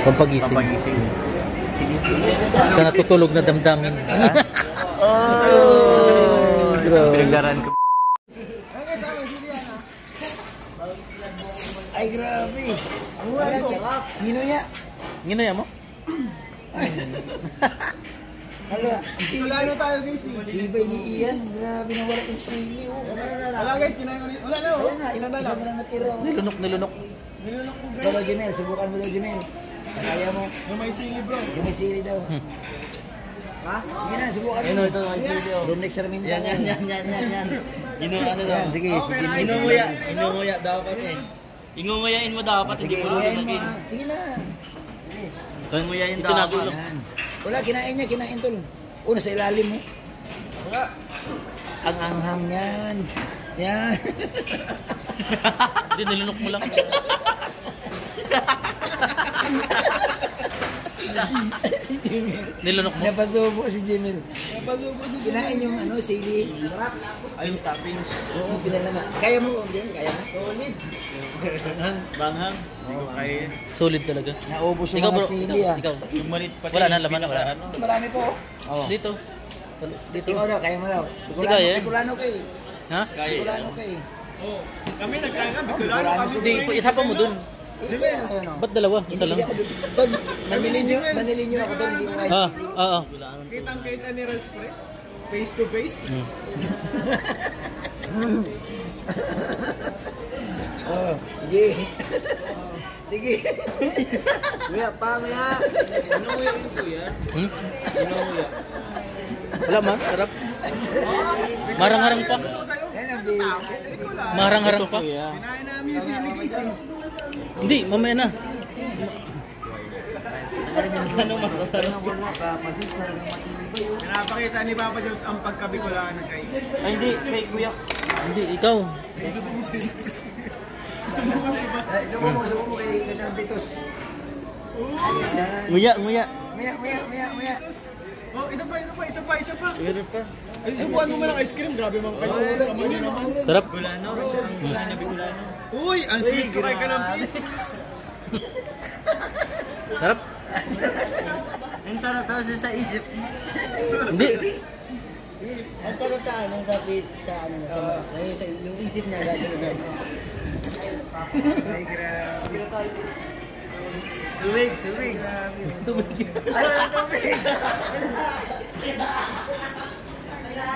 Pampagising. Pampagising. Sige. Sa natutulog na damdamin. Oh! Pinagdaraan ko. Ay, grabe. Ginoya. Ginoya mo? Hala, wala na tayo guys. Sibay ni Ian. Grabe na wala yung sili. Wala guys, kinain ko. Wala na. Isa na lang natira. Nilunok. Nilunok ko guys. Daw Jemel, subukan mo daw Jemel. Kaya mo. Yung may sili bro. Yung may sili daw. Ha? Sige na, subukan mo. Ito may sili. Room next sermin. Yan. Ano daw? Sige, si Jemel. Inunguya dapat eh. Ingunguyain mo dapat. Sige, ingunguyain mo. Sige na. Ingunguyain dapat. Wala, kinain tol. Una sa ilalim mo. Wala. Ang anghang yan. Yan. Hindi, nilunok mo lang. Si Jemel. Nilunok mo. Napasubo si Jemel. Kinain yung sili. Ay, yung toppings. Oo, pinalama. Kaya mo, kaya na. Solid. Banghang. Kaya. Solid talaga. Naubos yung Ikaw mga bro, sili ah. ikaw. Yung malit pati. Wala na laman. Marami po. Oh. Dito. Dito. Ikaw daw, kaya mo daw. Kaya. Bicolano kayo. Ha? Bicolano kayo. Kami nagkain ka, Bicolano kami. Hindi, isapa mo dun. Ba't dalawa? Isa lang. Manilin nyo ako doon. Hindi ko kayo. Oo. Kitang-kita ni Raspre. Face to face. Sige. Sige. Kuya, pamaya. Inunguya yun kuya. Inunguya. Wala man, sarap. Marang-harang pa. Yan ang big. Marang-harang pa. Kinain namin yung sili guys. Hindi, mamaya na. Ano mas masarap? Pinapakita ni Papa Jones ang pagka-Bicolano guys. Ay hindi, kay kuya. Hindi, ikaw. Subo mo kay Kajang Pitos. Nguya. Maya. Oh, ito pa, isa pa. Meron pa. Ay, subukan mo man ang ice cream. Grabe mga kayo. Sama niyo naman. Sarap. Bicolano. Bicolano. Uy, ang sweet ko kay Kalampit. Sarap. Ang sarap daw sa isip. Hindi. Ang sarap sa yung isip niya gagawin. Ay, grabe. Tubig.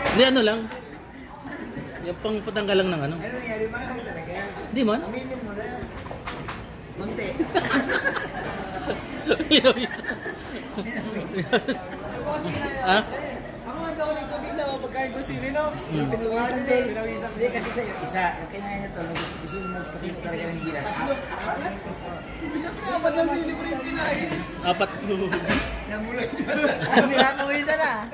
Hindi, ano lang. Yung pang patanggal lang ng ano. Ano nangyari? Mahal talaga. Hindi man. Aminin mo na. Munti. Ha? Ako nga daw ng tubig na pagkain ko sili, no? Pinawisan din. Hindi kasi sa'yo, isa. Yung kinain niya to, gusto mo magpakita talaga ng gilas. Dapat na sili pa rin kinain. 4. Namulat ka. Pinawisan na.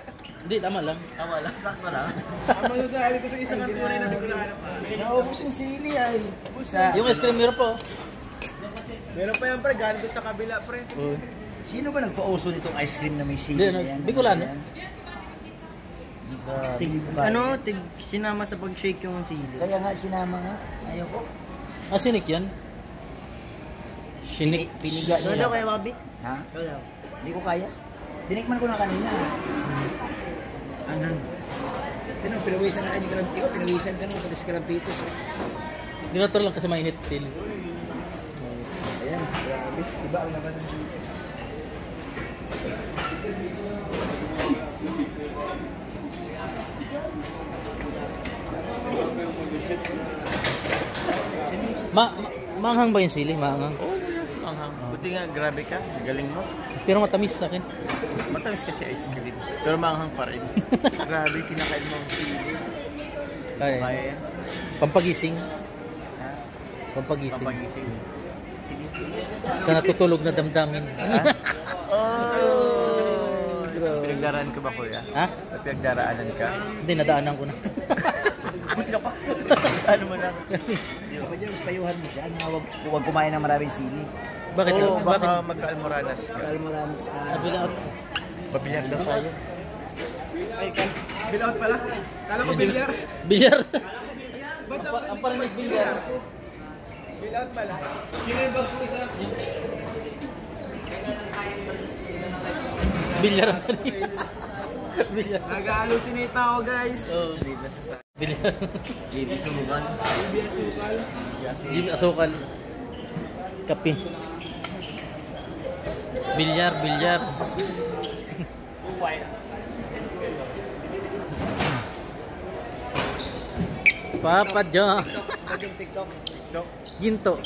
Hindi, tama lang. Tama lang, sakto lang. Ang masasabi ko sa isang kanturin na Bicolano pa. Naubos yung sili ay. Yung ice cream meron po. Meron pa yan pre, galing doon sa kabila pre. Sino ba nagpa-uso nitong ice cream na may sili Hindi, na yan? Bicolano. Sinama sa pag-shake yung sili. Kaya nga sinama nga. Ayoko. Sinik yan. Sinik. Piniga Ito nila. daw kaya Bobby? Ha? Ito daw. Hindi ko kaya. Dinikman ko na kanina. Anong? Tinong, pinawisan na kanina kalampitos. Ikaw, pinawisan ka nung pati sa kalampitos. Dinator lang kasi mainit. Pili. Ayan, grabe. Iba ang laban ng sili. Maanghang ba yung sili? Maanghang. Buti nga, grabe ka. Galing mo. Pero matamis sa akin. Matamis kasi ice cream. Pero maanghang pa rin. Grabe, kinakain mo ang sili. Kaya. Kaya yan. Pampagising. Ha? Pampagising. Pampagising. Sige. Sa natutulog na damdamin. Oh! Grabe. Pinagdaraan ka ba kuya? Ha? Pinagdaraanan ka? Hindi, nadaanan ko na. Buti ka pa. Ano mo lang? Kapag dyan, mas payuhan mo siya. Huwag kumain ng maraming sili. Bakit? Oo, Bakit? baka magka-almoranas ka. Almoranas ka. Bilaot. Pabilyar daw tayo. Ay, bilaot pala. Kala ko bilyar. Bilyar. Basta Ang parinig bilyar. bilaot pala. Bilyar pa rin. Bilyar. Nag-hallucinate ako guys. Oh. Bilyar. JB Sumugan. Jimmy Asukal. Kape. Bilyar, bilyar. Papa Jo. Ginto.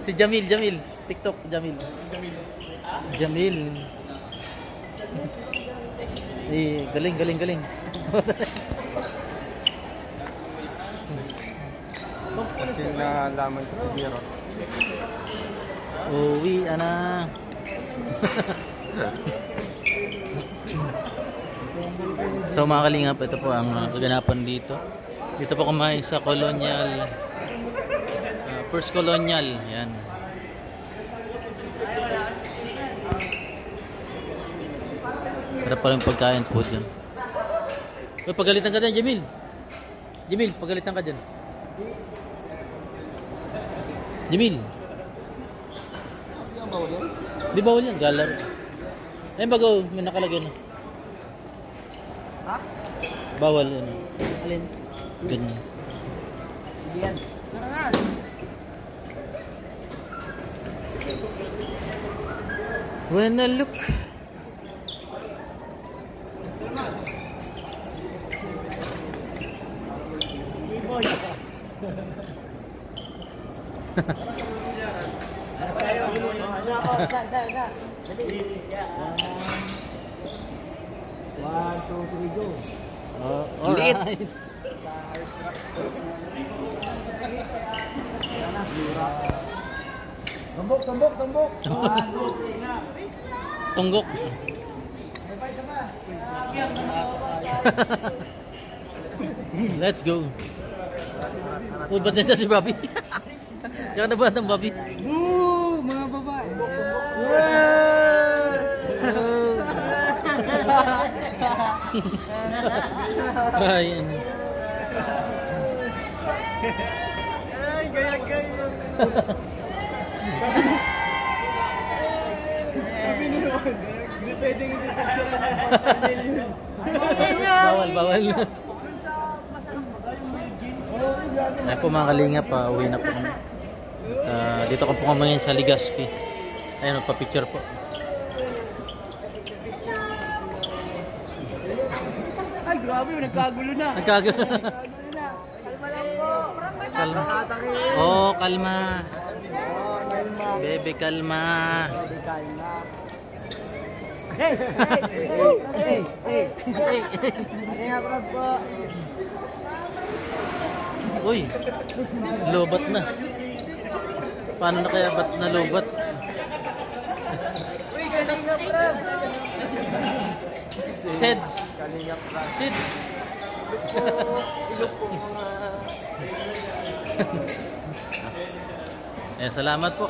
Si Jamil. TikTok Jamil. Jamil. Galing. Kasi nalaman ko si Biro. Uwi na. So mga kalingap, ito po ang kaganapan dito. Dito po kumain sa Colonial, First Colonial. Yan. Harap pa rin pagkain po dyan. Uy, pagalitan ka dyan, Jamil. Jamil, pagalitan ka dyan. Jamil. Di bawal yan, galar. Ay, bago, may nakalagay na. Ha? Bawal yan. Alin? Ganyan. Hindi yan. Tara na. When I look. One, two, three, go. Alright. Tumbok. Tunggok. Let's go. Oh, ba't nandito si Bobby? Kaya na ba ng Bobby? Woo! Mga babae. Ayan. Ay, gaya. Sabi ni Juan, hindi pwedeng hindi picture ng Bawal. Ayan po mga kalingap, uwi na po kami. Dito ko po kami ngayon sa Legazpi. Ayan, magpa-picture po. Ay, grabe, nagkagulo na. Nagkagulo. Kalma lang po. Kalma. Oh, kalma. Bebe, kalma. Hey! Ano nga po? Uy, lobat na. Paano na kaya ba't na lobat? Uy, galing nga bro! Seds. Seds. Ilok po mga... Salamat po.